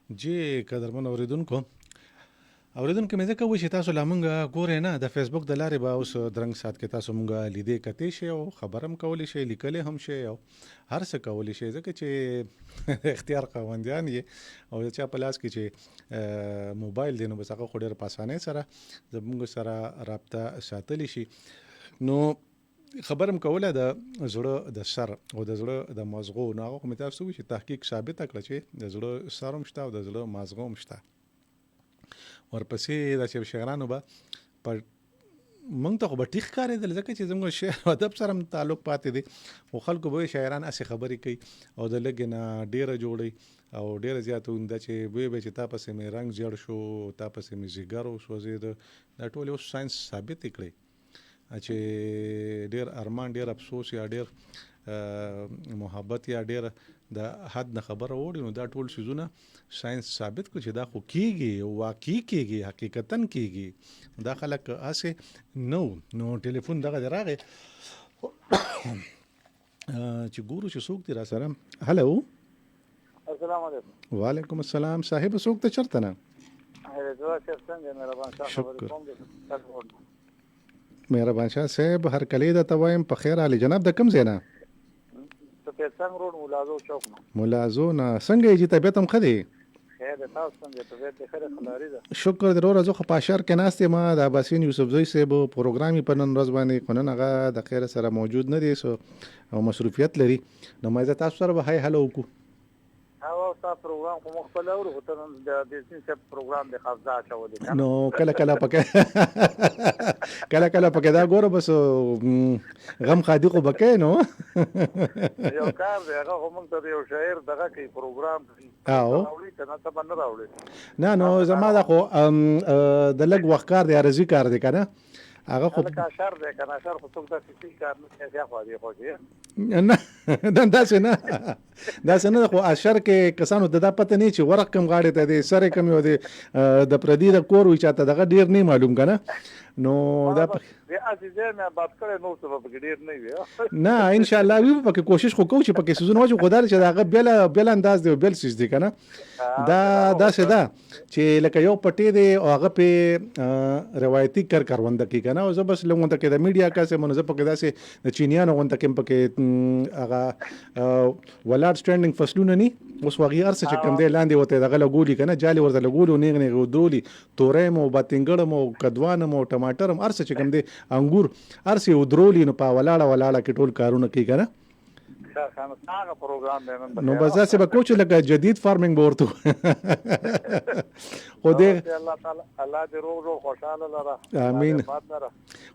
جی قدرمن اوریدونکو مې ځکه وایي چې تاسو لا مونږ ګورئ نه د فیسبوک د لارې به اوس درنګ ساعت کې تاسو مونږ لیدې کتې شئ او خبره هم کولی شئ لیکلی هم شئ او هر څه کولی شئ ځکه چې اختیار خاوندیان یې او د چا په لاس کې چې موبایل دی نو بس هغه خو ډېر په اسانۍ سره زموږ سره رابطه ساتلی شي نو خبر هم کوله د زړه د سر او د زړه د مازغو نو هغه خو مې تاسو وویل چې تحقیق ثابته کړه چې د زړه سر هم شته او د زړه مازغه هم شته ورپسې دا چې شاعرانو به په موږ ته خو به ټیک ښکارېدل ځکه چې زموږ شعر او ادب سره هم تعلق پاتې دی خو خلکو به شاعران هسې خبرې کوي او د لږې نه ډېره جوړوي او ډېره زیاته دا چې ویې به چې تا پسې مې رنګ زیړ شو تا پسې مې ځیګر وسوځېده دا ټول اوس ساینس ثابت یې کړی چې ډېر ارمان ډېر افسوس یا ډېر محبت یا ډېر د حد نه خبره وړي نو دا ټول څیزونه ساینس ثابت کړي چې دا خو کیږي واقعي کیږي حقیقتا کیږي دا خلک هسې نو ټلیفون دغه دی راغی چې ګورو چې څوک دی را سره هلو السلام علیکم وعلیکم السلام صاحب څوک ته چرته نه شکر مهربان شاه صاحب هر کلی د توایم په خیر علي جناب د کم ځای نه څنګه روډ ملازو چوک ملازو نه څنګه یې طبیعت هم ښه دی خیر ده تاسو څنګه طبیعت ښه ده خلاري ده شکر دی وروره زه خو په اشر کې ناست یم د عباسین یوسفزی صاحب پروګرام په نن ورځ باندې خو نن هغه د خیر سره موجود نه دی او مصروفیت لري نو ما زه تاسو سره به هاي هلو وکړو او تاسو پروګرام کوم خپل اورو ته د دې څه پروګرام د خفضا چولې نو کله پکې دا ګوره بس غم خادي خو بکې نو یو کار دی هغه موږ ته یو شاعر دغه کوي پروګرام او راوړي کنه ته باندې راوړي نه زما دا خو د لګ وخت کار دی ارزي کار دی کنه هغه خو شر دی کنه شر خو څوک د فزیک کار نه کوي خو دی خو نه دا څنګه خو اشر کې کسانو د پته نه چې ورق کم غاړي ته دي سره کم یو دي د پردي د کور وي چاته دغه ډیر نه معلوم کنه نو دا عزیزه نه بات کړي نو څه به ډیر نه وي نه ان شاء الله وي پکې کوشش خو کوو چې پکې سيزون واجو خدای چې داغه بل انداز دی بل سيز دی کنه دا څه ده چې لکه یو پټي دی او هغه په روایتي کارونده کې کنه او زه بس لږ ته د میډیا کاسه منځ پکې داسې د چینیانو غونډه کې پکې هغه ولاد سټانډینګ فصلونه ني اوس وغیر څه چې کم دی لاندې وته دغه لګولي کنه جالي ورته لګولو نیغ ودرولي تورې مو باتنګړم او کدوانم او ټماټر هم ارڅ چې کم دی انګور ارڅ ودرولي نو په ولاړه کې ټول کارونه کوي کنه څنګه پروګرام دی نو بس څه به کوچ لګه جدید فارمینګ ورته خو دې الله تعالی الله دې روغ خوشاله لره امين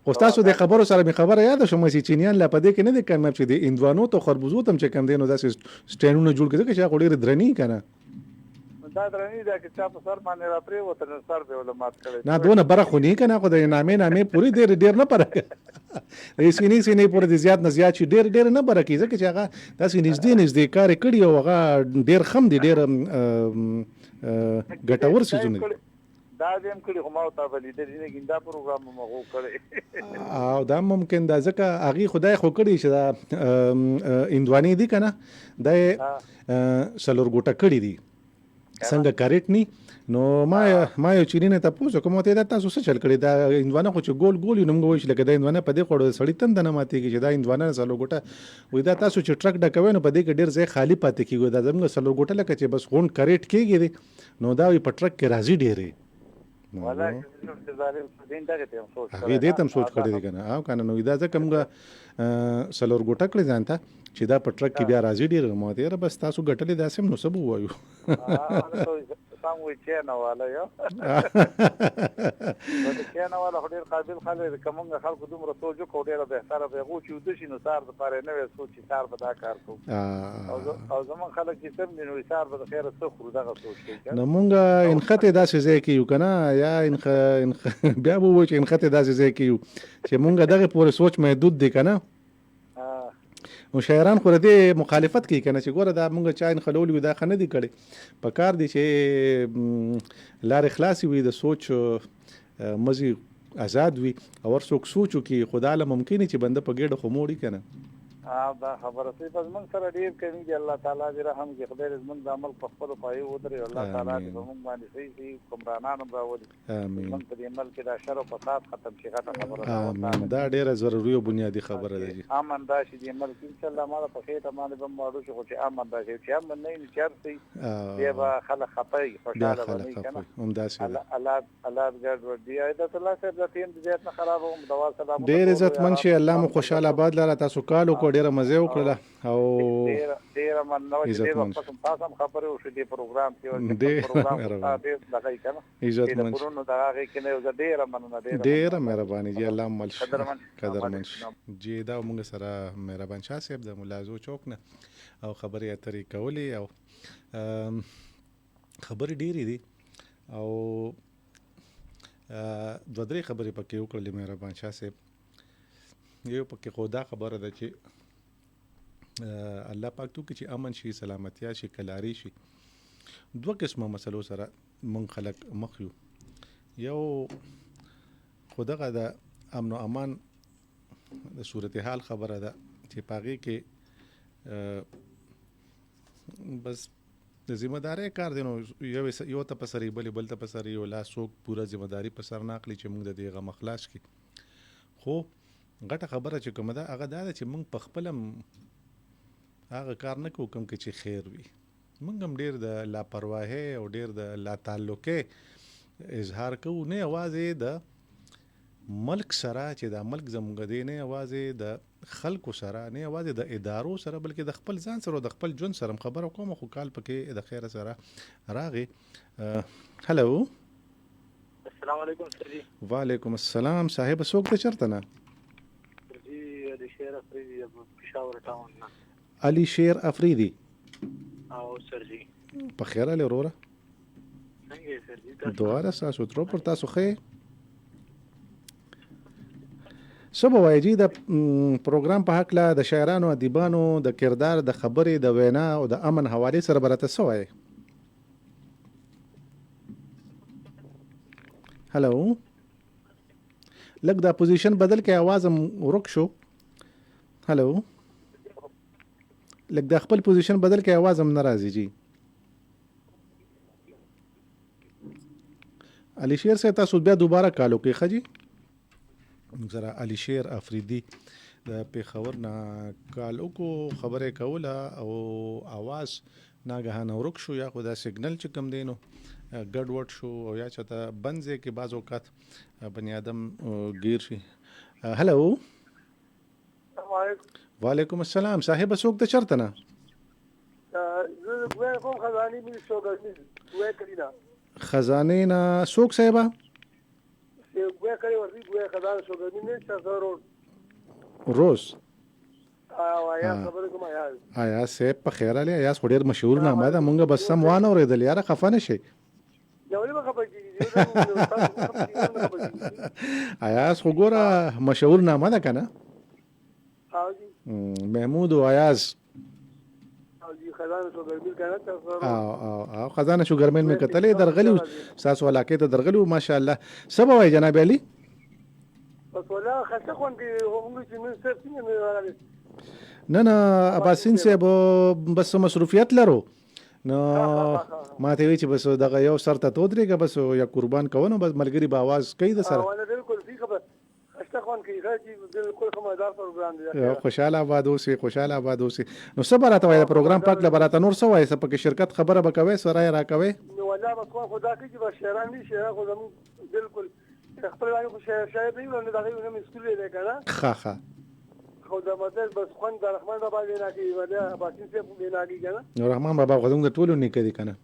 خو تاسو د خبرو سره می خبره یاد شوم چې چینیان لا پدې کې نه دي کامیاب چې د اندوانو ته خربوزو تم چې کم دینو داسې سټینونه جوړ کړي چې هغه ډېر درنی کنه دا درنی دا چې چا په سر باندې را پرې وته سر به ولمات کړي نه دونه برخه نه کنه خو د نامې پوری ډېر نه پره سینې پوری د زیات نه زیات چې ډېر نه بره کیږي چې هغه داسې نږدې کار کړي او هغه ډېر خم دي ډېر ګټور سيزونه دا دیم کړي خو ما ته ولې د دې ګندا پروګرام مغو کړي او دا ممکن دا ځکه اغي خدای خو کړي چې دا اندواني دي کنه دا سلور ګوټه کړي دي څنګه کریټ ني نو ما یو چینه ته پوښتنه کوم ته دا تاسو څه چل کړی دا اندوانه خو چې ګول نوم غوښ لکه دا اندوانه په دې خړو سړی تند نه ماتي کې چې دا اندوانه سلو ګوټه وې دا تاسو چې ټرک ډکوي نو په دې کې ډیر ځای خالی پاتې کیږي دا زموږ سلو ګوټه لکه چې بس غون کریټ کېږي نو دا په ټرک کې راځي ډیره والله دې تم سوچ کړی دی کنه او کنه نو دا ځکه موږ سلور ګوټه کړی ځانته چې دا په ټرک کې بیا راځي ډیر مو ته بس تاسو ګټلې داسم نو سبو وایو څنګه چې نه والا یو چې نه والا ډیر قابل خلک کومه خلکو دومره سوچ کو ډیر به تر به غو چې د شنو سار د پاره نه سوچ سار به دا کار کو او زمون خلک چې سم دي نو سار به خیر څه خو دغه سوچ کوي نو مونږ انخته داسې ځای کې یو کنه یا بیا وو چې انخته داسې ځای کې یو چې مونږ دغه پورې سوچ محدود دي کنه نو شاعران خو دې مخالفت کوي کنه چې ګوره دا مونږ چا ان خلول وي دا خنه دي کړي په کار دي چې لار اخلاصي وي د سوچ مزي آزاد وي او څوک سوچو کې خدای له ممکن چې بنده په ګډه خو موړي کنه دا خبره سي بس موږ سره ډیر کوي چې الله تعالی دې رحم کې خدای دې موږ د عمل په خپل پای ودرې الله تعالی دې موږ باندې صحیح کومرانان راوړي امين موږ په دې عمل کې دا شر او فساد ختم شي غټه خبره ده امين دا ډیره ضروري او بنیادی خبره ده جی امن دا شي دې عمل کې ان شاء الله مال په خېټه باندې به ماړو شي چې امن دا شي چې امن نه چارسي دی به خلک خپي خوشاله باندې کنه هم دا شي الله ګډ ودی ایت الله صاحب د تیم دې نه خراب او دوا سلام ډیر عزت من شي الله مو خوشاله آباد لاره تاسو کالو کو ډیره مزه وکړه او ډیر من نو چې دې په تاسو خبره او شې پروګرام کې او پروګرام دې لګای کنه عزت من پرونو دا هغه کې نه ډیر من نه ډیر مهرباني جی الله مل قدرمن جی دا موږ سره مهربان شاه صاحب د ملازو چوک نه او خبرې اترې کولې او خبرې ډېرې دي او دوه درې خبرې پکې وکړلې مهربان شاه صاحب یو پکې خو دا خبره ده چې الله پاک تو کې چې امن شي سلامتیا شي کلاری شي دوه قسمه مسلو سره مونږ خلک مخ یو خدغه د امن او امان د صورتحال خبره ده چې پاغي کې بس د ذمہ داري کار دی نو یو ته پسري بل ته پسري یو لا څوک پوره ذمہ داري په سر ناخلي چې موږ د دې غ مخلاص کی خو غټه خبره چې کومه ده هغه دا چې موږ په خپل هغه کار نه کوو کوم کې چې خیر وي موږ هم ډیر د لاپرواهي او ډیر د لا تعلقه اظهار کوو نه आवाज د ملک سره چې د ملک زموږ دی نه आवाज د خلکو سره نه आवाज د ادارو سره بلکې د خپل ځان سره او د خپل جون سره خبرو کوم خو کال پکې د خیر سره راغی هلو السلام علیکم سر جی وعلیکم السلام صاحب څوک ته چرته نه جی علي شیر افریدی پېښور ټاون نه علي شیر افریدی او سر جی په خیر له وروره څنګه سر جی دواره تاسو تر پر تاسو خې سبا وایي د پروګرام په حق لا د شاعرانو ادیبانو د کردار د خبرې د وینا او د امن حواله سره برته سوای هلو لګ دا پوزیشن بدل کې आवाज ورک شو هلو لګ د خپل پوزیشن بدل کې आवाज هم ناراضي جی علي شیر سے تاسو بیا دوباره کالو کې خجی زرا علي شیر افریدی د پیښور نه کالو کو خبره کوله او आवाज ناګهانه ورک شو یا خو دا سیګنل چې کم دینو ګډ وډ شو او یا چته بنځه کې بعض اوقات بنی آدم گیر شي هلو وعلیکم السلام صاحب څوک ته چرته نه زه کوم خزاني مې شوګرني وې کړینا خزانه نه څوک صاحب ګویا کړی ورته ګویا خدای شوګرني نه څه روز آیا خبره کوم آیا سه په خیر علي آیا ډیر مشهور نامه ده مونږ بس سم وانه اوریدل یاره خفه نشي یو نه خبر کیږي آیا وګوره مشهور نامه ده کنه محمود و ایاز خزانه شوګرمل کنه او خزانه شوګرمل مې کتلې درغلی ساس ولاکې ته درغلی ماشاءالله سبا وای جناب علي بس ولا خاصه خون کې هم چې نن څه څنګه نه اباسین صاحب بس مصروفیت لرو نو ما ته وی چې بس دغه یو سر ته تودريګه بس یا قربان کوو بس ملګری به आवाज کوي د سره وانا بالکل سی خبر اشتخوان کې راځي بالکل خمادار پروګرام دی خوشاله آباد اوسې نو صبر راته وای پروګرام پاک لبراته نور سوای سپکه شرکت خبره بکوي سره راکوي نو ولا بس خدا کې چې شهران دي شهر خو زمو بالکل خپل باندې خو شهر دی نو دغه یو مسکول دی کنه خا خو دا مدد بس خوان د رحمان بابا دی نه کی ولا اباسین سے دی نه کی کنه نو رحمان بابا غوږ د ټولو نه کوي کنه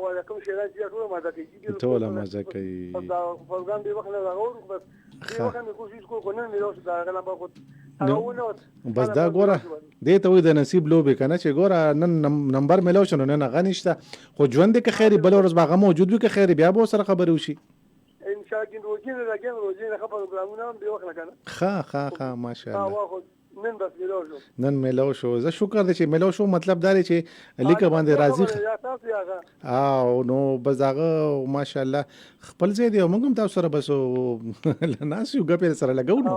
ولا کوم شهر چې ټول مزه کوي ټول مزه کوي دا پروګرام دی وخت نه راغور بس دی وخت مې کوشش کوم نه مې راوځه دا غلا په بس دا ګوره دې ته وې د نصیب لوبه کنه چې ګوره نن نمبر ملو شنو نه غنښت خو ژوند کې خیری بل ورځ باغه موجود وي کې خیری بیا به سره خبرې وشي ان شاء الله روزي نه راګم روزي نه خبر پروګرامونه به وخت کنه خا ماشاءالله نن بس ملو شو نن میلاو شو زه شکر دی چې میلاو شو مطلب دا دی چې لیکه باندې راځي او نو بس هغه ماشاءالله خپل ځای دی موږ هم تاسو سره بس ناس یو غپې سره لګو نو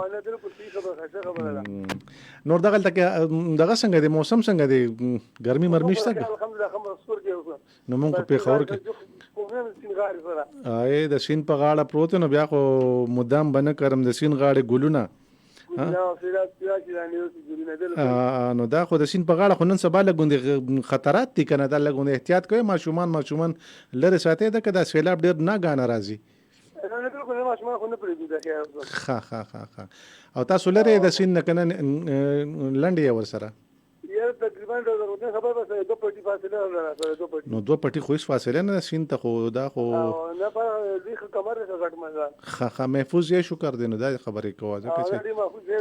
نور دغه دغه څنګه دی موسم څنګه دی ګرمي مرمي شته نو موږ په خور کې د سین په غاړه پروت نو بیا خو مدام بنه کرم د سین غاړه ګلونه نو دا خو د سین په غاړه خو نن سبا لګوندې خطرات دي کنه دا لګوندې احتیاط کوي ماشومان لره ساتي دا که دا سیلاب ډیر نه غانه راځي او تاسو لره د سین نه کنه لنډي ور سره تقریبا نو 2 پټي خو هیڅ فاصله نه سین ته خو دا خو نه په دې کمر څخه غټ مزه محفوظ یې شکر دی نو دا خبرې کوه ځکه چې محفوظ یې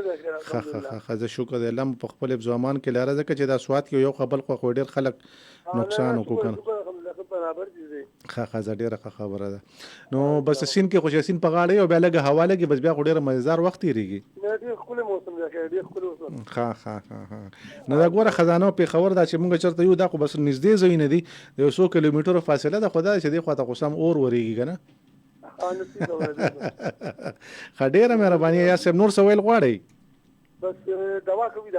زه شکر دی الله په خپل ځوان کې لاره ځکه چې دا سواد کې یو خبر خو ډیر خلک نقصان وکړ زه ډیره خبره ده نو بس سین کې خو سین په غاړه او بیا لګه هوا لګي بس بیا خو ډیره مزدار وخت تیریږي نو دا ګوره خزانه په خبر دا چې مونږ چرته یو دا خو بس نږدې ځای نه دی د 100 کیلومتر فاصله ده خدای چې دی خو ته قسم اور وریږي کنه خډیره مهرباني یا سم نور سوال غواړي بس دوا کوي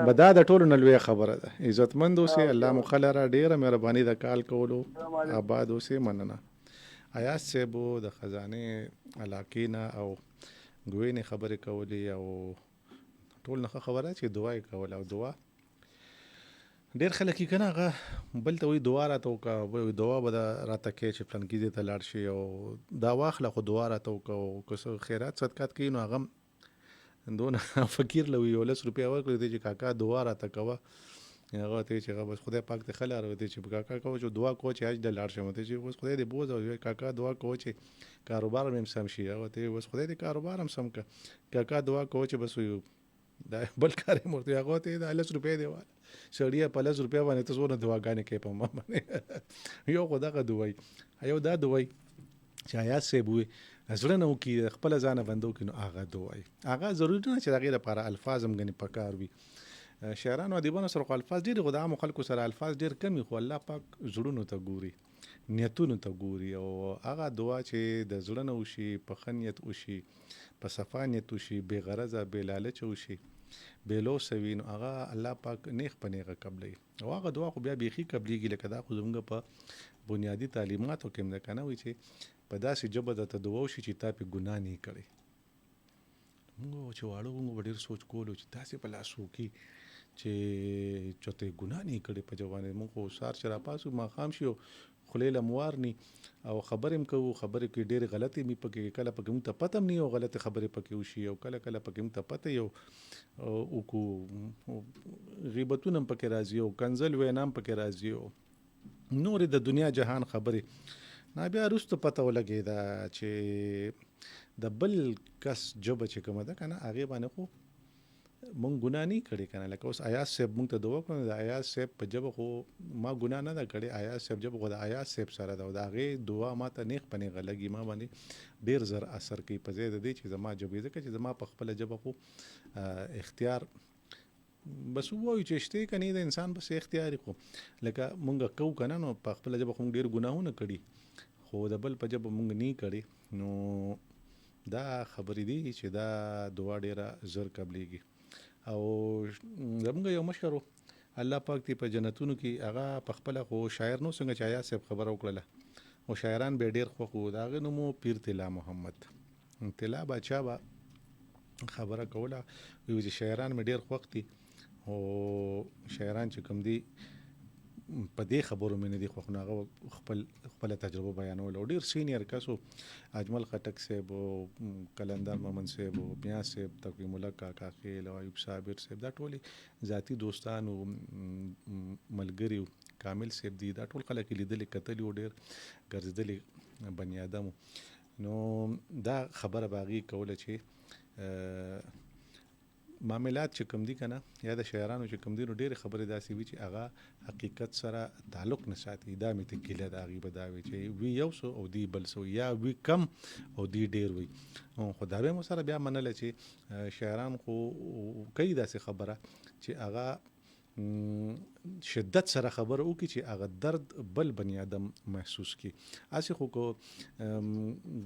بدا د ټولو نه لوی خبره ده عزتمند اوسه الله مخلره ډیره مهرباني د کال کولو آباد اوسه مننه آیات سیبو د خزانه علاقې نه او ګوینه خبره کولی او ټول نه خبره چې دعا کول او دعا ډیر خلک یې کنه هغه بل ته وی دعا راته وکړه دعا به راته کې چې پلان کې دې ته لاړ شي او دا واخله خو دعا راته وکړه که خیرات صدقات کوي نو هغه دونه فقیر لوي 10 روپیا ورکړي چې کاکا دعا راته کوه هغه ته چې بس خدای پاک ته خلاره وته چې کاکا کوه چې دعا کوه چې اج د لاړ شم ته چې بس خدای دې بوز او کاکا دعا کوه چې کاروبار مې سم شي هغه ته بس خدای دې کاروبار هم سم کاکا دعا کوه چې بس دا بل کار مرته هغه ته د 10 روپیا دیوال سړی په 10 روپیا باندې تاسو نه دعاګانې کوي په ما باندې یو خدای دوی یو دا دوی چې آیات سه بوي زړه نو کې خپل ځان بندو کې نو هغه دوی هغه ضروري نه چې هغه لپاره الفاظ هم غني پکار وي شاعرانو ادیبانو سره الفاظ ډیر غو د عام خلکو سره الفاظ ډیر کمی خو الله پاک زړونو ته ګوري نیتونو ته ګوري او هغه دعا چې د زړه نه وشي په خنیت وشي په صفانیت وشي بے غرضه بے لالچ وشي بیلو سوین هغه الله پاک نیخ پنیغه قبلې او هغه دعا خو بیا بیخي قبلېږي لکه دا خو زموږ په بنیادی تعلیماتو کې هم ده کنه وي چې په داسې ژبه درته دعا وشي چې تا پې ګناه نه کړې موږ چې واړه موږ ډېر سوچ کولو چې داسې په لاس وکړي چې چېرته یې ګناه نه کړې په جوانۍ موږ خو سهار چې راپاسو ماښام شي خولې له موار ني او خبرې هم کوو خبرې کې ډېرې غلطې مې پکې کله پکې موږ ته پته هم نه او غلطې خبرې پکې وشي او کله پکې موږ ته پته یو وکړو غیبتونه هم پکې راځي او کنځل وینا هم پکې راځي او نورې د دنیا جهان خبرې نه بیا وروسته پته ولګېده چې د بل کس ژبه چې کومه ده که نه هغې باندې خو مونږ ګناه نه کړې که نه لکه اوس ایاز صاحب مونږ ته دعا کړو د ایاز صاحب په ژبه خو ما ګناه نه ده کړې ایاز صاحب ژبه خو د ایاز صاحب سره ده او د هغې دعا ما ته نیغ په نیغه لګي ما باندې ډېر زر اثر کوي په ځای د دې چې زما ژبې ځکه چې زما په خپله ژبه خو اختیار بس ووایو چې شته که نه د انسان بس اختیار خو لکه مونږ کوو که نه نو په خپله ژبه خو مونږ ډېر ګناهونه کړي خو د بل په ژبه مونږ نه کړي نو دا خبرې دي چې دا دعا ډېره زر قبلېږي او زموږ یو مشر الله پاک دی په جنتونو کې هغه په خپله خو شاعر نو څنګه چې آیات صاحب خبره وکړله او شاعران به ډېر خوښ وو د هغې نوم و پیر طلا محمد طلا باچا به خبره کوله ویل چې شاعران مې ډېر خوښ دي او شاعران چې کوم دي په دې خبرو مې نه دي خوښ نو هغه خپله تجربه بیانول او ډېر سینیر کس و اجمل خټک صاحب او قلندر مومن صاحب او نیاز صاحب تقویم الله کاکا خیل او ایوب صابر صاحب دا ټولې ذاتي دوستان او ملګري کامل صاحب دي دا ټول خلک لیدلې کتلي او ډېر ګرځېدلي بني ادم نو دا خبره به هغې کوله چې معاملات چې کوم دي که نه یا د شاعرانو چې کوم دي نو ډېرې خبرې داسې وي چې هغه حقیقت سره تعلق نه ساتي. دا مې ته ګیله د هغې به دا وي چې وي یو څه او دی بل څه یا وي کم او دی ډېر وي. خو دا به مو سره بیا منله چې شاعران خو کوي داسې خبره چې هغه شدت سره خبره وکړي چې هغه درد بل بني آدم محسوس کړي. هسې خو که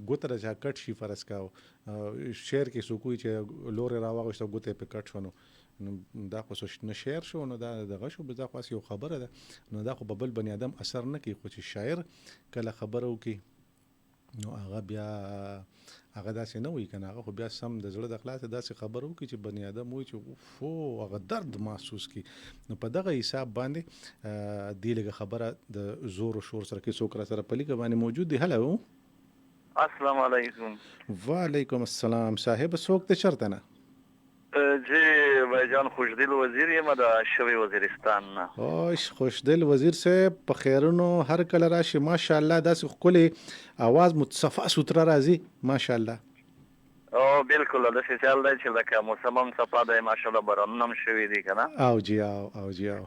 ګوته د چا کټ شي فرض کاو شعر کې څوک وایي چې لورې راواغېسته ګوته یې پې کټ شو نو دا خو نه شعر شو نو دا دغه شو دا خو یو خبره ده نو دا خو به بل بني آدم اثر نه کوي. خو چې شاعر کله خبره وکړي نو هغه بیا هغه داسې نه وي که نه هغه خو بیا سم د زړه د خلاصه داسې خبره وکړي چې بني آدم وایي چې فو هغه درد محسوس کړي. نو په دغه حساب باندې دې لږه خبره د زور و شور سره کې څوک را سره په لیکه باندې موجود دی. هلو السلام علیکم. وعلیکم السلام. صاحب څوک ته چرته نه؟ جی بھائی خوشدل وزیر یم د شوی وزیرستان نه. اوش خوشدل وزیر صاحب په خیرونو هر کله راشي ماشاءالله داسې ښکلی اواز متصفا سوتره راځي ماشاءالله. او بالکل داسې چل دی چې لکه موسم هم صفا دی ماشاءالله بارانونه هم شوي دي که نه. او جی او جی او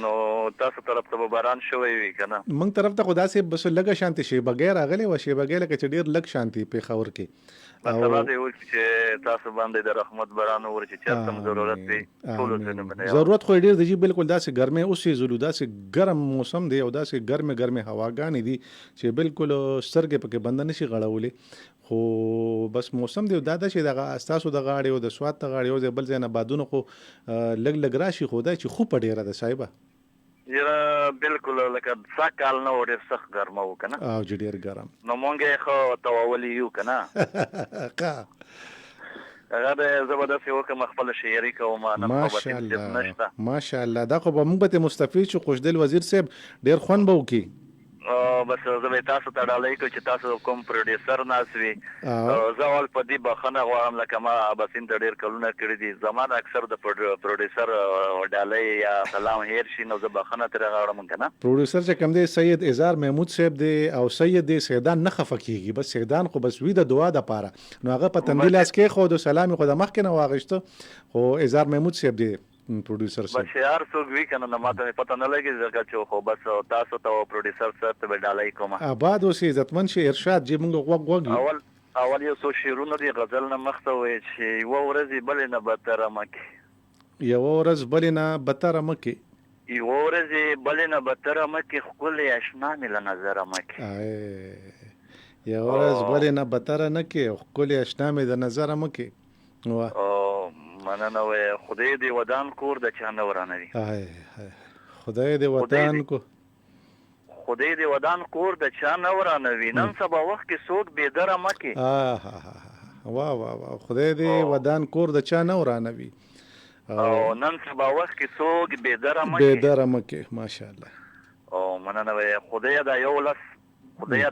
نو تاسو طرف ته به باران شوی وي که نه؟ موږ طرف ته خو داسې بس لږه شانتي شیبګۍ راغلی وه شیبګۍ لکه چې ډېر لږ شانتي پېښور کې مسله دې وکړي چې تاسو باندې د رحمت باران ووري چې چېرته هم ضرورت وي ټولو ځایونو باندې ضرورت خو یې ډېر دی جي بالکل داسې ګرمۍ اوس یې ځلو داسې ګرم موسم دی او داسې ګرمې ګرمې هواګانې دي چې بالکل سترګې پکې بنده نشي غړولی. خو بس موسم دی دا چې دغه ستاسو د غاړې او د سوات د غاړې او د بل ځای نه بادونه خو لږ لږ راشي خو دا چې خوپه ډېره ده صاحبه. یاره بالکل لکه سږ کال نه و ډېر سخت ګرمه و که نه او چې ډېر ګرم نو مونږ یې ښه توولي یو که نه هغه د زه به داسې وکړم خپله شاعري کوم ماشاءالله ماشاءالله. دا خو به موږ به ترې مستفید شو خوشدل وزیر صاحب ډېر خوند به وکړي. بس زه به تاسو ته ډالۍ کوم چې تاسو کوم پروډیوسر ناست وي زه اول په دې بخښنه غواړم لکه ما اباسین ته ډېر کلونه کړي دي زما نه اکثر د پروډیوسر ډالۍ یا سلام هیر شي نو زه بخښنه ترې غواړم که نه. پروډیوسر چې کوم دی سید اظهار محمود صاحب دی او سید دی سیدان نه خفه کېږي بس سیدان خو بس وي د دعا دپاره نو هغه په تندي لاس کېښود او سلام یې خو د مخکې نه واخېسته خو اظهار محمود صاحب دی پروډیوسر صاحب. بس هر څوک وي که نه ماته مې پته نه لګي ځکه چې خو بس تاسو ته او پروډیوسر صاحب ته به ډالۍ کوم. آباد اوسې عزتمن شي ارشاد جی موږ غوږ اول یو څو شعرونه دي غزل نه مخته وایي چې یوه ورځ بلې نه بدتره مه کړي یوه ورځ بلې نه بدتره مه کړي یوه ورځ بلې نه بدتره مه کړي ښکلې اشنا مې له نظره مه کړي یوه ورځ بلې نه بدتره نه کړي ښکلې اشنا مې د نظره مه کړي. مننه وای خدای دې ودان کور د چا نه ورانوي. خدای دې ودان کو خدای دې ودان کور د چا نه ورانوي نن سبا وخت کې څوک بېدره مه کړي. واه واه واه خدای دې ودان کور د چا نه ورانوي او نن سبا وخت کې څوک بېدره مه کړي ماشاءالله. او مننه وای خدای دا یو لاس خدای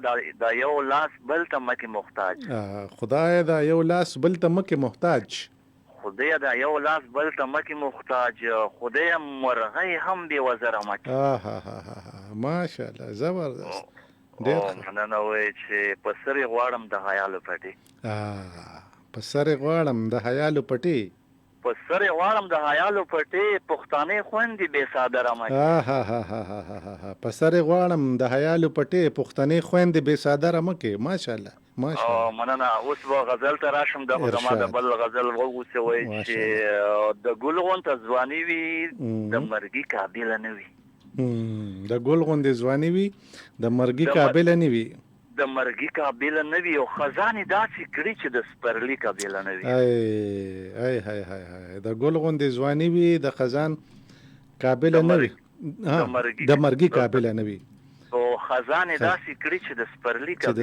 دا یو لاس بل ته مه کې محتاج خدای دا یو لاس بل ته مه کې محتاج خدای دا یو لاس بل ته مه کې محتاج خدای مرغۍ هم بې وزره مه کې ماشاءالله زبردست ډېر مننه وای چې په سر یې غواړم د حیالو پټې په سر یې غواړم د حیالو پټې په سر یې غواړم د حیالو پټې پښتانې خویندې بې صادره مه کې په سر یې غواړم د حیالو پټې پښتنې خویندې بې صادره مه کې ماشاءالله مننه. اوس به غزل ته راشم د زما د بل غزل وغوسې وایي چې د ګل غونته ځواني وي د مرګي قابله نه وي د ګل غوندې ځواني وي د مرګي قابله نه وي د مرګي قابله نه وي او خزانې داسې کړي چې د سپرلي قابله نه وي. د ګل غوندې ځواني وي د خزان قابله نه وي د مرګي قابله نه وي او خزانې داسې کړي چې د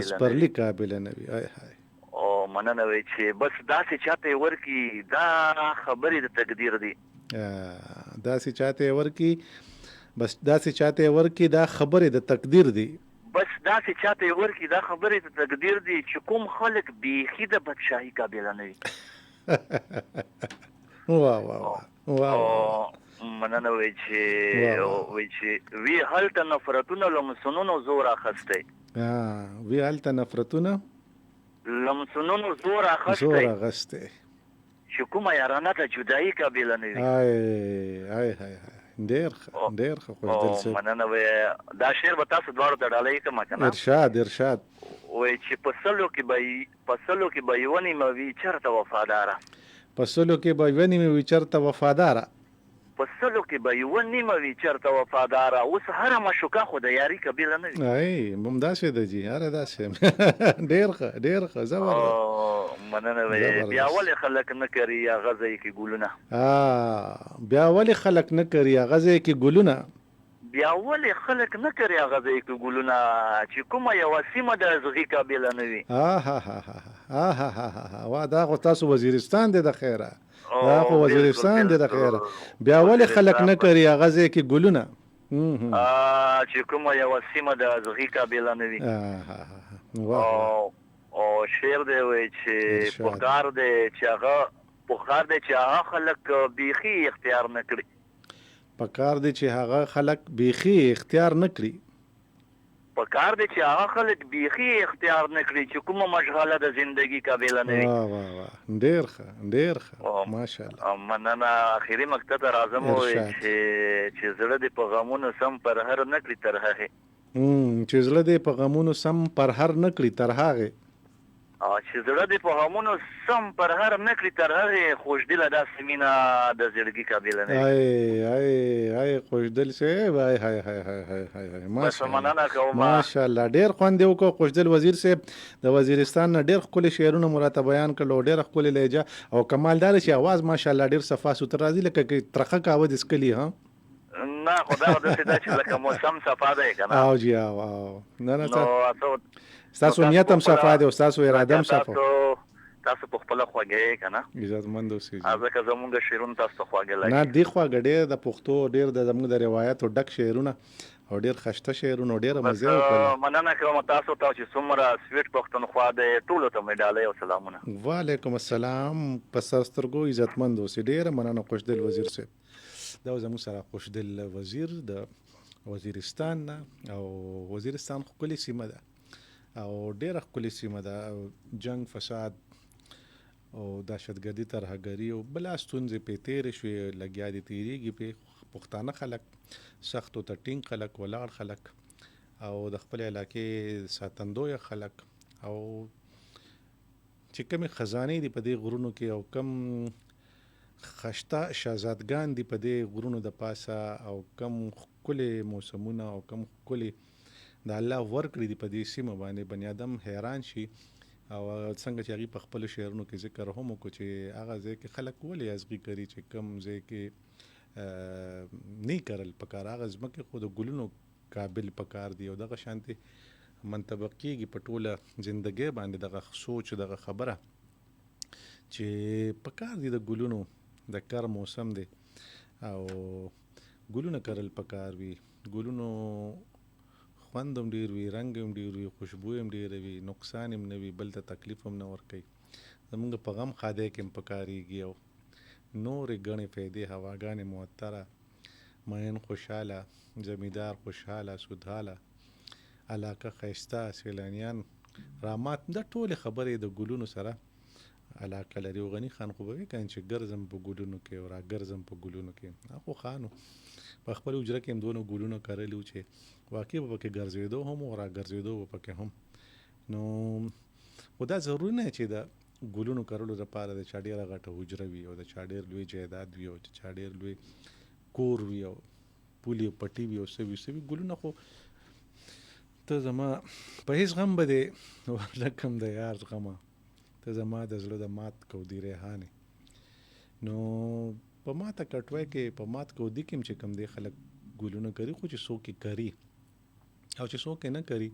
سپرلي قابله نه وي. او مننه وای چې بس داسې چاته یې ورکړي دا خبرې د تقدیر دي داسې چاته یې ورکړي بس داسې چاته یې ورکړي دا خبرې د تقدیر دي بس داسې چاته یې ورکړي دا خبرې د تقدیر دي چې کوم خلک بیخي د بادشاهي قابله نه وي. واه مننه وای چې وی هلته نفرتونه لمسنونو زور اخستی وی هلته نفرتونه لمسنونو زور اخستی چې چې کومه یارانه ته جدایي قابله نه وي. ډېر ښه خوشدل صاحب. مننه. دا شعر به تاسو دواړو ته ډالۍ کړم که نه؟ ارشاد. وایي چې په سلو کې به یوه نیمه وي چېرته وفاداره. په سلو کې به یوه نیمه وي چېرته وفاداره. په سلو کې به یوه نیمه وي چېرته وفاداره. اوس هره مشوکه خو د یاري قبیله نه وي. همداسې ده جي، هره داسې. ډېر ښه زبردست. مننه. بیا ولې خلک نه کري هغه ځای کې ګلونه؟ بیا ولې خلک نه کري هغه ځای کې ګلونه؟ بیا ولې خلک نه کري هغه ځای کې ګلونه چې کومه یوه سیمه د ازغي قبیله نه وي؟ وا دا خو تاسو وزیرستان دی د خیره. دا خو وزیرستان دی د خیره. بیا ولې خلک نه کري هغه ځای کې ګلونه؟ چې کومه یوه سیمه د ازغي قبیله نه وي. او شعر دی وایي چې پکار دی چې هغه خلک بیخي اختیار نه کړي. پکار دی چې هغه خلک بیخي اختیار نه کړي. پکار دی چې هغه خلک بیخي اختیار نه کړي چې کومه مشغله د زندگی قابله نه وي. ډېر ښه ماشاءالله. مننه. اخري مقطع ته راځم چې زړه دې په غمونو سم پر هر نه کړي تر هغې. چې زړه دې په غمونو سم پر هر نه کړي تر هغې. چې زړه دې په غمونو سم پر هر نه کړي تر هغې. خوشدله داسې مینه د زړګي قابله نه وي. خوشدل صاحب. مننه کوم. ماشاءالله. ډېر خوند یې وکړو خوشدل وزیر صاحب. د وزیرستان نه ډېر ښکلي شعرونه مو راته بیان کړل او ډېره ښکلې لهجه او کمال دا چې اواز ماشاءالله ډېر صفا سوتره راځي لکه ترخه قهوه دې څښلي. نه خو دا داسې ده چې لکه موسم صفا دی که نه. جی نه ستاسو نیت هم صفا دی او ستاسو اراده هم صفا. تاسو په خپله خوږی که نه؟ عزتمند اوسئ. ځکه زمونږ شعرونه تاسو ته خواږه لګي. نه دي خواږه ډېر د پښتو ډېر د زموږ د روایاتو ډک شعرونه او ډېر ښایسته شعرونه او ډېره مزه وکړله. مننه کوم تاسو ته چې څومره سویټ پښتونخوا دی ټولو ته مې ډالۍ او سلامونه. وعلیکم السلام. په سر سترګو عزتمند اوسئ. ډېره مننه خوشدل وزیر صاحب. دا زموږ سره خوشدل وزیر د وزیرستان نه او وزیرستان ښکلې سیمه ده او ډېره ښکلې سیمه ده. جنگ فساد او دهشتګردي ترهګري او بلا ستونزې پې تېرې شوې لګیا دي تېرېږي پې. پښتانه خلک سختو ته ټینګ خلک ولاړ خلک او د خپل علاقې ساتندویه خلک او چې کومې خزانې دي په دې غرونو کې او کم خشته شهزادګان دي په دې غرونو د پاسه او کم ښکلې موسمونه او کم ښکلې د الله ورکړي دي په دې سیمه باندې بني آدم حیران شي. او څنګه چې هغې په خپلو شعرونو کې ذکر هم وکړو چې هغه ځای کې خلک ولې ازغي کوي چې کوم ځای کې نه کرل پکار هغه ځمکې خو د ګلونو قابل پکار دي او دغه شانتې منطبق کېږي په ټوله زندګۍ باندې دغه سوچ دغه خبره چې پکار دي د ګلونو د کر موسم دی او ګلونه کرل پکار وي. ګلونو خوند هم ډېر وي، رنګ هم ډېر وي، خوشبو هم ډېره وي، نقصان هم نه وي، بل ته تکلیف هم نه ورکوي. زمونږ په غم خادی کې هم پکارېږي او نورې ګڼې فایدې هواګانې معطره. مین خوشحاله، زمیندار خوشحاله، سودحاله، علاقه ښایسته، سیلانیان رامات. دا ټولې خبرې د ګلونو سره علاقه لري. او غني خان خو به وایي کنه چې ګرځم په ګلونو کې او را ګرځم په ګلونو کې. خو خانو په خپل حجره کې هم دونه ګلونه کرلي وو چې واقع به پکې ګرځېدو هم او را ګرځېدو به پکې هم. نو خو دا ضروري نه چې د ګلونو کرلو لپاره د چا ډېره غټه حجره وي او د چا ډېر لوی جایداد وي او د چا ډېر لوی کور وي او پولي او پټي وي او څه وي. ګلونه خو ته زما په هېڅ غم به دې ورنکم د یار غمه، ته زما د زړه د مات کودي ریحانې. نو په ماته کټوی کې په مات کودي کې هم چې کوم دی خلک ګلونه کوي خو چې څوک یې کوي او چې څوک یې نه کوي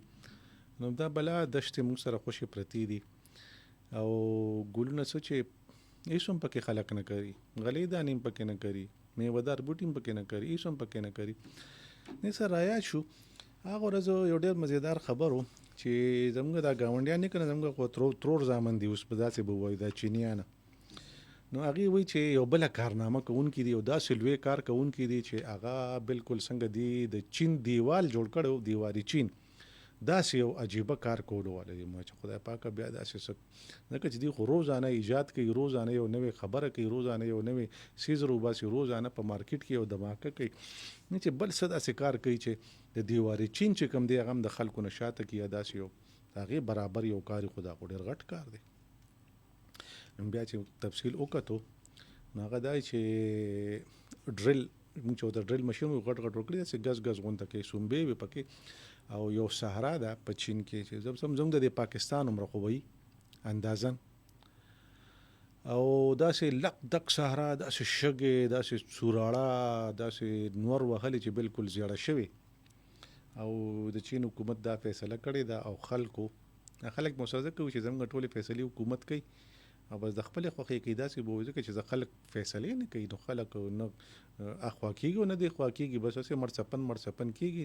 نو دا بلا دشتې موږ سره خوشې پرتې دي. او ګلونه څه چې هېڅ هم پکې خلک نه کوي، غلې دانې هم پکې نه کوي، میوهدار بوټي هم پکې نه کوي، هېڅ هم پکې نه کوي. نه سره رایاد شو هغه ورځ یو ډېر مزیدار خبر و چې زموږ دا ګاونډیان نه کنه زموږ خو ترور زامن دي اوس په داسې به وایي دا چینیانه. نو هغې وایي چې یو بله کارنامه کوونکي دي او داسې لوی کار کوونکي دي چې هغه بالکل څنګه دي د چین دیوال جوړ کړی، دیواري چین داسې یو عجیبه کار کولو والا دي ما چې خدای پاکه بیا داسې ځکه چې دوی خو روزانه ایجاد کوي، روزانه یو نوې خبره کوي، روزانه یو نوې څیز روباسي، روزانه په مارکیټ کې یو دماکه کوي. نه چې بل څه داسې کار کوي چې د دیوارې چین چې کوم دی هغه هم د خلکو نه شاته کړي، داسې یو د هغې برابر یو کار خو دا خو ډېر غټ کار دی. بیا چې تفصیل وکتو نو هغه دا چې ډرل موږ چې د ډرل ماشین غټ غټ وکړي داسې ګز ګز غونته کوي، سومبې وي پکې، او یو صحرا ده په چین کې چې زموږ د پاکستان عمره خو وي اندازن، او داسې لق دق صحرا، داسې شګې، داسې سوراړه، داسې نور وهلې چې بالکل زیړه شوي. او د چین حکومت دا فیصله کړې ده او خلک مسوزه کوي چې زموږ ټولې فیصلې حکومت کوي او بس د خپلې خوښې کوي. داسې به وځي چې خلک فیصلې نه کوي نو خلک نه اخوا کېږي او نه دی خوا کېږي، بس هسې مرڅپن کېږي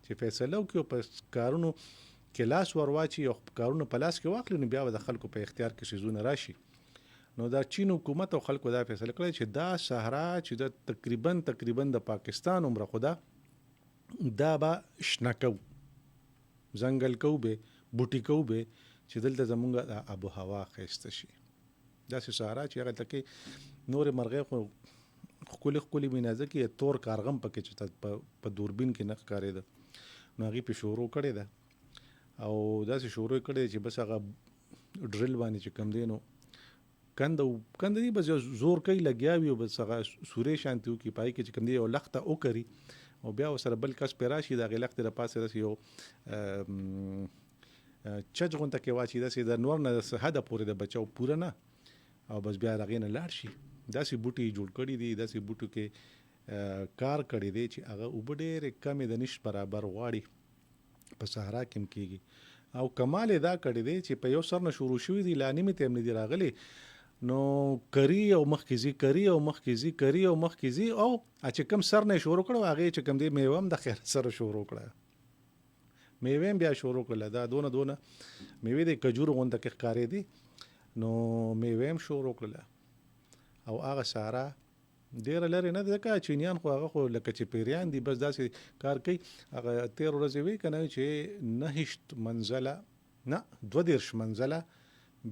چې فیصله وکړي او په کارونو کې لاس ور واچي او کارونه په لاس کې واخلي نو بیا به د خلکو په اختیار کې څیزونه راشي. نو دا چین حکومت او خلکو دا فیصله کړې چې دا صحرا چې د تقریبا د پاکستان عمره خدا دا به شنه کو، ځنګل کو به، بوټي کو به چې دلته زمونږ د آب و هوا ښایسته شي. داسې صحرا چې هغه تکې نورې مرغۍ خو ښکلې وینازه کې تور کارغم پکې چې په دوربین کې نه ښکارېده نو هغې پې شروع کړې ده او داسې شروع کړې چې بس هغه ډرل باندې چې کم دی نو کنده دی بس یو زور کوي لګیا وي او بس هغه سورې شانتي وکړي پای کې چې کم دی یو لخته وکړي او بیا ورسره بل کس پې راشي د هغې لختې د پاسه داسې یو چج غونته کې واچي داسې د نور نه حده پورې د بچو پوره نه او بس بیا هغې نه لاړ شي. داسې بوټي جوړ کړي دي، داسې بوټو کې کار کړی دی چې هغه اوبه ډېرې کمې د نشت برابر غواړي په صحرا کې هم کېږي. او کمال یې دا کړی دی چې په یو سر نه شروع شوي دي لا نیمې ته هم نه دي راغلي نو کري او مخکې ځي او چې کم سر نه شروع کړو هغې چې کم دی میوه هم د خیر سره شروع کړه، میوه هم بیا شروع کړله. دا دونه میوې د کجورو غونته کې ښکارې دي نو میوه هم شروع کړله. او هغه صحرا ډېره لرې نه ده ځکه چینیان خو هغه خو لکه چې پیریان دي بس داسې کار کوي. هغه 13 ورځې وي که نه چې 29 منزله نه 32 منزله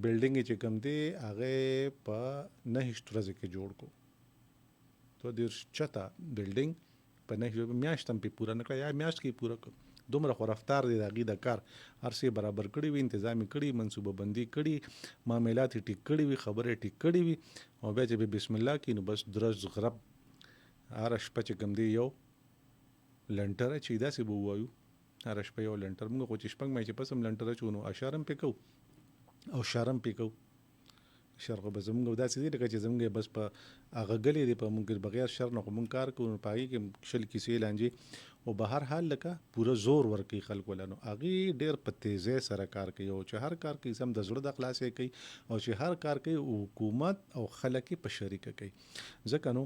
بلډینګ چې کوم دی هغې په 29 ورځې کې جوړ کو، 32 چته بلډینګ په 9 میاشت هم پې پوره نه کړه یا میاشت کې پوره کړه. دومره خو رفتار دی د هغې د کار، هر څه برابر کړي وي، تنظیم کړي، منصوبه بندي کړي، معاملات یې ټیک کړي وي، خبرې ټیک کړي وي او بیا چې بسم الله کړي نو بس درز غرب هره شپه چې کوم دی یو لنټره چې داسې به ووایو هره شپه یو لنټر موږ خو چې شپږ میاشتې پس هم لنټره چو نو اشاره هم پې کوو او شرم پې کوو. شر خو به زمونږ داسې دی لکه چې زمونږ بس په هغه ګلې دی په مونږ بغیر شر نه خو مونږ کار کوو نو په هغې کې شل کیسې لانجې او به هر حال لکه پوره زور ورکوي خلکو له نو هغې ډېر په تیزۍ سره کار کوي او چې هر کار کوي سم د زړه د خلاصې کوي او چې هر کار کوي حکومت او خلک یې په شریکه کوي. ځکه نو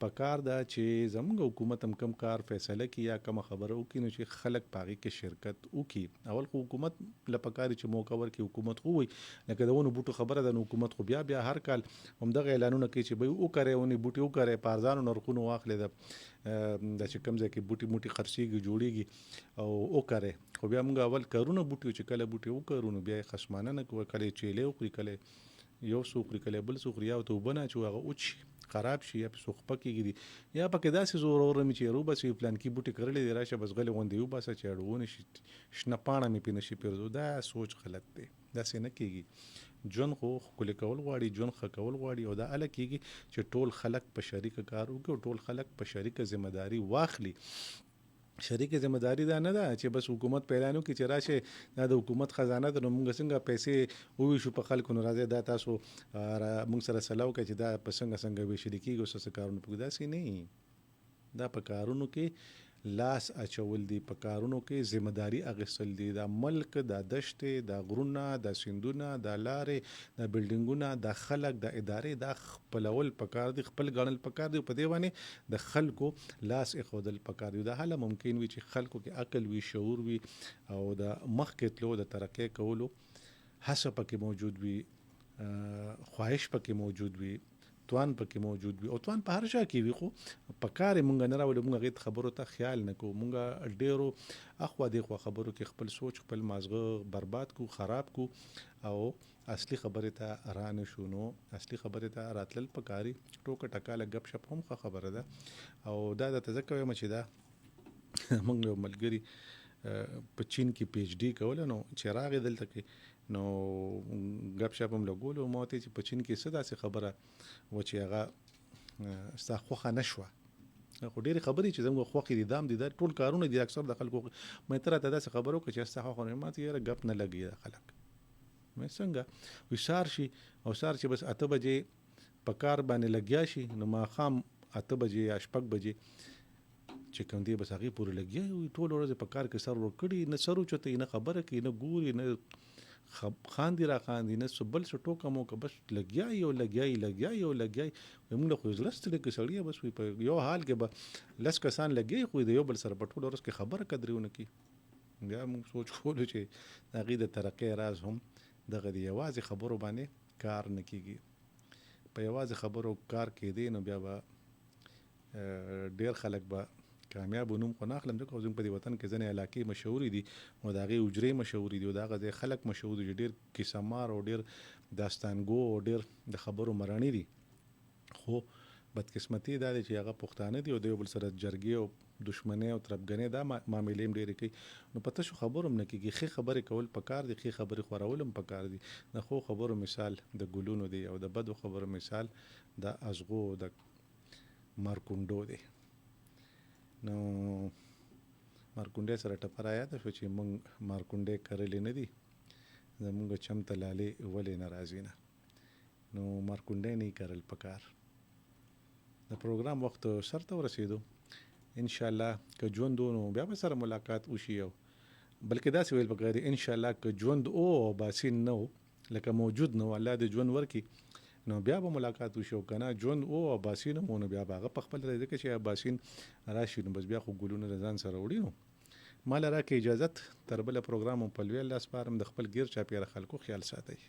پکار ده چې زموږ حکومت هم کم کار فیصله کوي یا کومه خبره وکړي نو چې خلک په هغې کې شرکت وکړي. اول خو حکومت له پکار چې موقع ورکړي حکومت خو وایي لکه د ونو بوټو خبره ده نو حکومت خو بیا هر کال همدغه اعلانونه کوي چې به وکړئ ونې بوټي وکړئ په ارزانو نرخونو واخلئ د چې کوم ځای کې بوټي خرڅېږي جوړېږي او وکړئ. خو بیا موږ اول کارونه بوټي چې کله بوټي وکړو نو بیا یې خصمانه نه کوو، کله یې چیلې وخوري، کله یو څه وخوري، کله بل څه وخوري، یا ورته اوبه نه اچوو هغه وچ شي خراب شي یا پې سوخپه کېږي دي یا پکې داسې زور مې چې روباسي پلانکي بوټي کرلې دي راشه بس غلې غوندې وباسه چې اړونه شي شنه پاڼه مې پې نشي پېرزو. دا سوچ غلط دی، داسې نه کېږي. ژوند خو ښکلی کول غواړي، ژوند ښه کول غواړي او دا هله کېږي چې ټول خلک په شریکه کار وکړي او ټول خلک په شریکه ذمه داري واخلي. شریکه ذمہ داری دا نه ده چې بس حکومت په اعلان وکړي چې راشه دا د حکومت خزانه ده نو موږ څنګه پیسې وویشو په خلکو نو راځي دا تاسو موږ سره سلا وکړئ چې دا په څنګه ویشل کېږي او څه کارونه پکې داسې نه دا په کارونو کې لاس اچول دي، په کارونو کې ذمہ داری اخیستل دي. دا ملک، دا دشتې، دا غرونه، دا سیندونه، دا لارې، دا بلډینګونه، دا خلک، دا ادارې دا خپلول پکار دي، خپل ګڼل پکار دي. په دې باندې د خلکو لاس ایښودل پکار دي. دا هله ممکن وي چې خلکو کې عقل وي، شعور وي او د مخکې تلو د ترقۍ کولو هڅه پکې موجود وي، خواهش پکې موجود وي، توان پکې موجود وي او توان په هر شا کې وي خو په کار مونږ نه راوړو مونږ غیت خبرو ته خیال نه کوو مونږ ډیرو اخوا دیخوا خبرو کې خپل سوچ خپل مازغه برباد کو خراب کو او اصلي خبره ته را نه شو نو اصلي خبره ته راتلل پکاري ټوکه ټکاله غب شپ هم خبره ده او دا د تذکر مچ دا مونږ یو ملګری په چین کې پی ایچ ډی کوله نو چې راغی دلته کې نو غب شپ هم لګولو مو ته چې په چین کې څه داسې خبره و چې هغه ستا خوښه نشوه خو ډېرې خبرې چې زموږ خوښې دي دام دي دا ټول کارونه دي اکثر د خلکو مې تر ته داسې خبرو کې چې ستا خوښه نه ماته یاره غپ نه لګي دا خلک مې څنګه وشار شي او سار چې بس 8 بجې په کار باندې لګیا شي نو ماښام 8 بجې یا 6 بجې چې کوم دی بس هغه پورې لګیا وي ټول ورځ په کار کې سر ور کړی نه سر چته نه خبره کوي نه ګوري نه خاندي را خاندي نه سبل څه ټوکه مو که بس لګیا موږ خو زلست د کسړی بس په یو حال کې به لس کسان لګي خو د یو بل سره په ټول ورځ کې خبره قدرونه کی بیا موږ سوچ کولو چې هغه د ترقې راز هم دغه دی یوازې خبرو باندې کار نه کیږي په یوازې خبرو کار کې دی نو بیا به ډیر خلک به کامیاب ونوم خو ناخلم ځکه زموږ په دې وطن کې ځینې علاقې مشهورې دي او د هغې حجرې مشهورې دي او د هغه ځای خلک مشهور دي ډېر کیسه مار او ډېر داستانګو او ډېر د خبرو مرانې دي خو بدقسمتي دا دی چې هغه پښتانه دي او د یو بل سره جرګې او دشمنۍ او تربګنۍ دا معاملې هم ډېرې کوي نو پته شو خبرو هم نه کېږي ښې خبرې کول پکار دي ښې خبرې خورول هم پکار دي د ښو خبرو مثال د ګلونو دی او د بدو خبرو مثال د ازغو او د مارکونډو دی نو مارکونډې سره ټپه راياده شو چې موږ مارکونډې کرلې نه دي زموږ چمته لالې ولې ناراضي نه نو مارکونډې نه کرل پکار د پروګرام وخت سر ته ورسېدو ان شاء الله که ژوند نو بیا به سره ملاقات وشي او بلکې داسې ویل پکار ان شاء الله که ژوند او باسین نو لکه موجود نو الله دې ژوند ورکي نو بیا به ملاقات وشو کنه ژوند او باسین مونږ بیا باغه په خپل راځي چې باسین راشي نو بس بیا خو ګلونه رضان سره وړي نو مال راکې اجازه تر بل پروګرام په لوی لاس پارم د خپل غیر چا پیره خلکو خیال ساتي